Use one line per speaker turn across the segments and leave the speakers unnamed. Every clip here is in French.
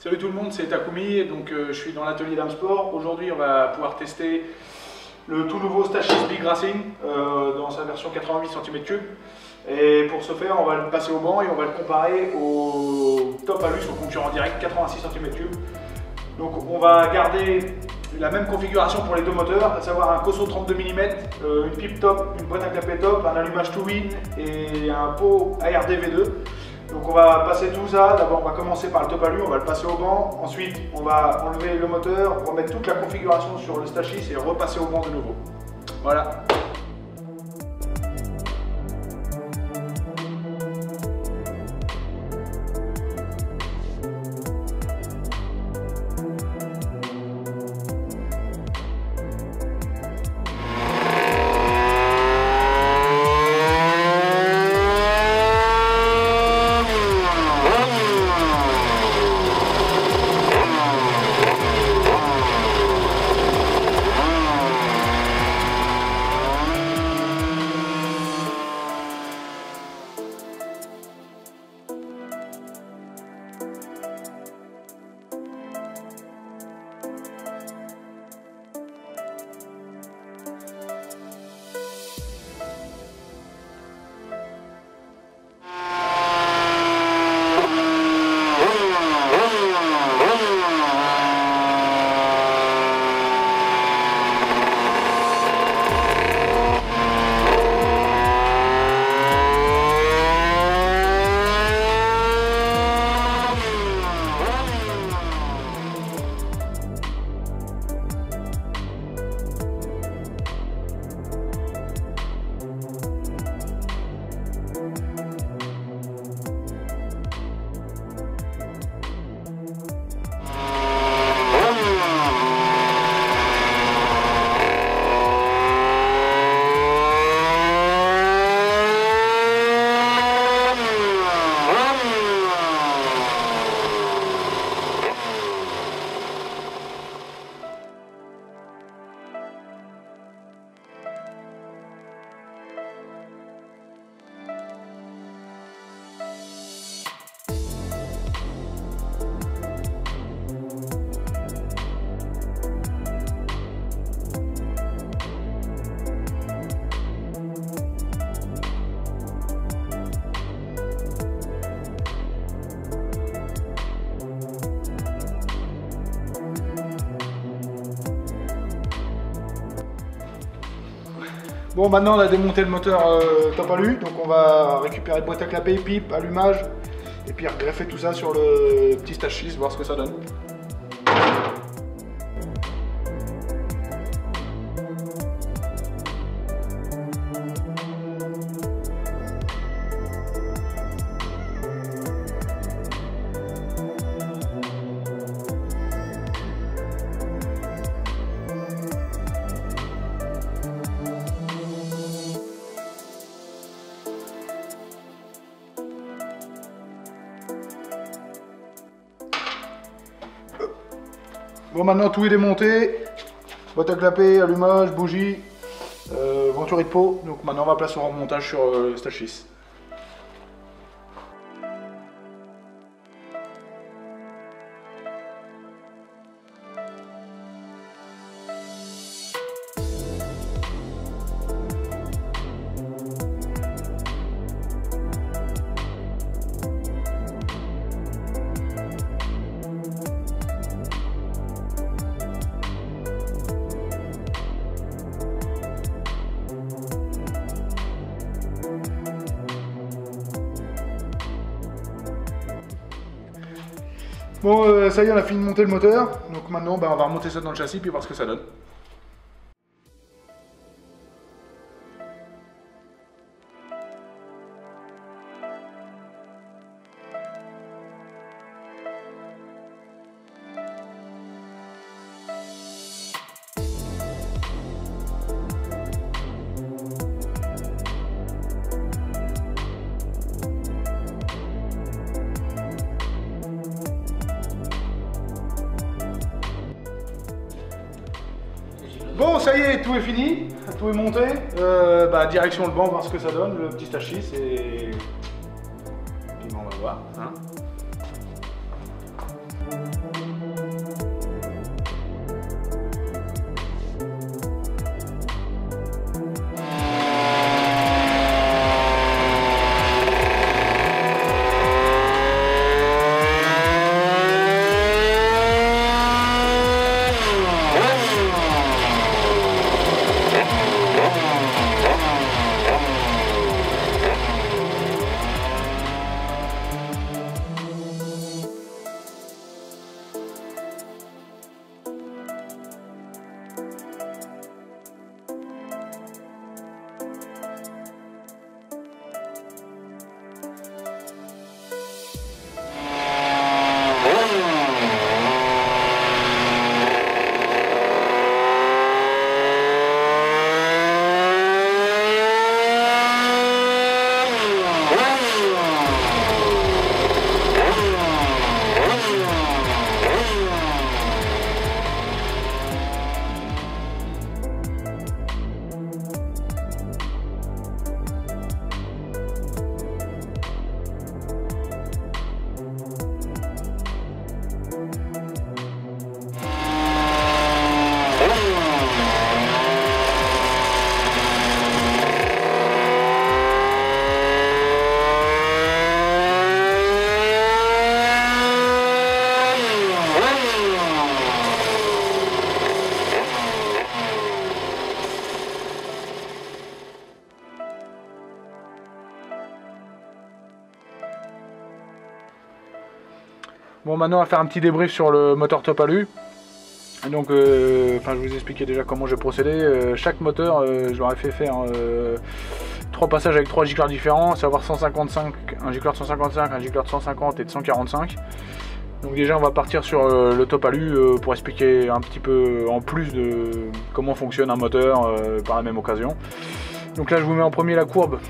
Salut tout le monde, c'est Takumi, donc je suis dans l'atelier d'Amsport. Aujourd'hui on va pouvoir tester le tout nouveau Stachys Big Racing dans sa version 88 cm3. Et pour ce faire on va le passer au banc et on va le comparer au top alu, son concurrent direct 86 cm3. Donc on va garder la même configuration pour les deux moteurs, à savoir un Cosso 32 mm, une pipe top, une boîte à clapet top, un allumage Twin et un pot ARD V2. Donc on va passer tout ça, d'abord on va commencer par le top alu, on va le passer au banc, ensuite on va enlever le moteur, remettre toute la configuration sur le Stachys et repasser au banc de nouveau. Voilà. Bon, maintenant on a démonté le moteur top alu, donc on va récupérer boîte à clapet, pipe, allumage, et puis greffer tout ça sur le petit Stachys, voir ce que ça donne. Bon, maintenant tout est démonté, boîte à clapet, allumage, bougie, venturi de pot. Donc maintenant on va placer en montage sur le Stachys. Bon, ça y est, on a fini de monter le moteur. Donc maintenant, on va remonter ça dans le châssis puis voir ce que ça donne. Bon, ça y est, tout est fini, tout est monté. Direction le banc, voir ce que ça donne, le petit Stachys, et puis on va voir. Hein. Bon, maintenant on va faire un petit débrief sur le moteur Topalu. Donc, je vous expliquais déjà comment j'ai procédé. Chaque moteur, je leur ai fait faire 3 passages avec 3 gicleurs différents, à savoir 155, un gicleur de 155, un gicleur de 150 et de 145. Donc déjà on va partir sur le Topalu pour expliquer un petit peu en plus de comment fonctionne un moteur par la même occasion. Donc là je vous mets en premier la courbe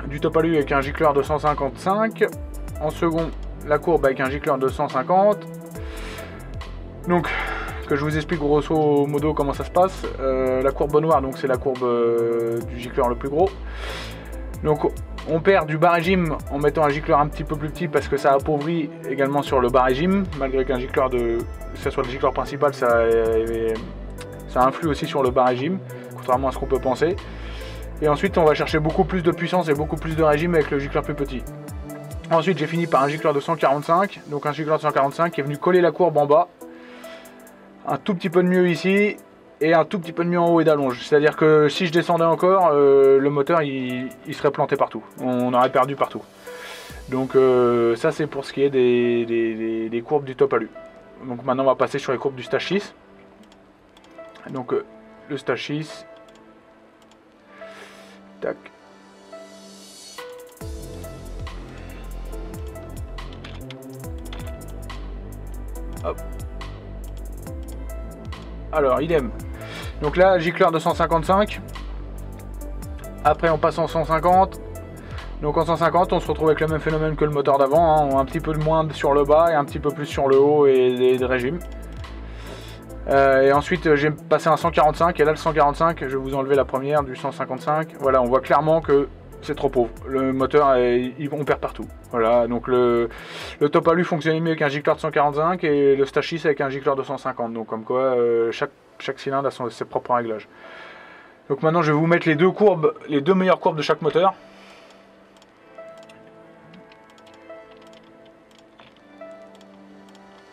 du Topalu avec un gicleur de 155, en second la courbe avec un gicleur de 150. Donc que je vous explique grosso modo comment ça se passe. La courbe noire, donc c'est la courbe du gicleur le plus gros. Donc on perd du bas régime en mettant un gicleur un petit peu plus petit parce que ça appauvrit également sur le bas régime, malgré qu'un gicleur que ce soit le gicleur principal, ça influe aussi sur le bas régime, contrairement à ce qu'on peut penser. Et ensuite on va chercher beaucoup plus de puissance et beaucoup plus de régime avec le gicleur plus petit. Ensuite j'ai fini par un gicleur de 145, donc un gicleur de 145 qui est venu coller la courbe en bas, un tout petit peu de mieux ici et un tout petit peu de mieux en haut et d'allonge. C'est-à-dire que si je descendais encore, le moteur il serait planté partout, on aurait perdu partout. Donc ça c'est pour ce qui est des courbes du Topalu. Donc maintenant on va passer sur les courbes du Stage 6. Donc le Stage 6, tac. Hop. Alors idem. Donc là gicleur de 155. Après on passe en 150. Donc en 150 on se retrouve avec le même phénomène que le moteur d'avant, hein, un petit peu de moins sur le bas et un petit peu plus sur le haut et de régime. Et ensuite j'ai passé un 145 et là le 145 je vais vous enlever la première du 155. Voilà, on voit clairement que c'est trop pauvre. Le moteur, on perd partout. Voilà, donc le Topalu fonctionnait mieux avec un gicleur de 145 et le Stage 6 avec un gicleur de 150. Donc comme quoi, chaque cylindre a ses propres réglages. Donc maintenant, je vais vous mettre les deux meilleures courbes de chaque moteur.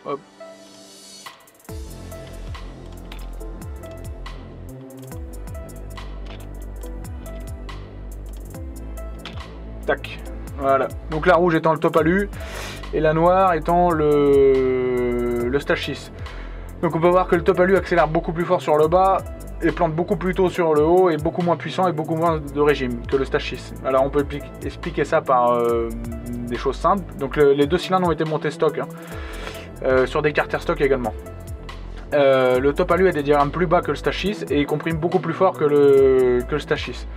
Hop. Tac, voilà. Donc la rouge étant le Topalu et la noire étant le Stage 6. Donc on peut voir que le Topalu accélère beaucoup plus fort sur le bas et plante beaucoup plus tôt sur le haut et beaucoup moins puissant et beaucoup moins de régime que le Stage 6. Alors on peut expliquer ça par des choses simples. Donc les deux cylindres ont été montés stock, hein, sur des carters stock également. Le Topalu a des diagrammes plus bas que le Stage 6 et il comprime beaucoup plus fort que le Stage 6.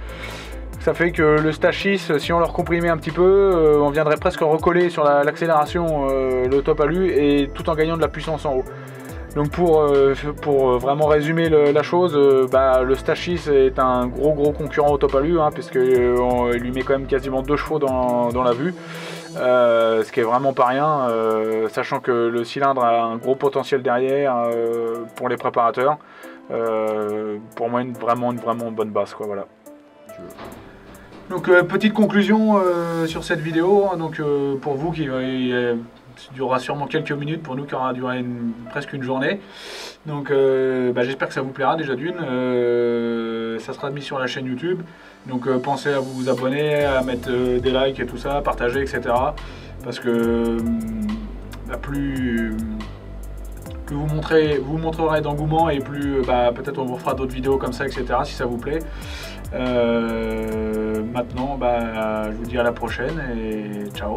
Ça fait que le Stage 6, si on le recomprimait un petit peu, on viendrait presque recoller sur l'accélération le Topalu et tout en gagnant de la puissance en haut. Donc pour vraiment résumer la chose, le Stage 6 est un gros concurrent au Topalu, hein, puisqu'il lui met quand même quasiment 2 chevaux dans la vue, ce qui est vraiment pas rien, sachant que le cylindre a un gros potentiel derrière pour les préparateurs. Pour moi, vraiment une bonne base, quoi, voilà. Donc petite conclusion sur cette vidéo, hein, donc pour vous qui durera sûrement quelques minutes, pour nous qui aura duré presque une journée. Donc j'espère que ça vous plaira déjà d'une. Ça sera mis sur la chaîne YouTube. Donc pensez à vous abonner, à mettre des likes et tout ça, partager, etc. Parce que plus vous montrerez d'engouement et plus peut-être on vous fera d'autres vidéos comme ça, etc. si ça vous plaît. Maintenant, je vous dis à la prochaine et ciao.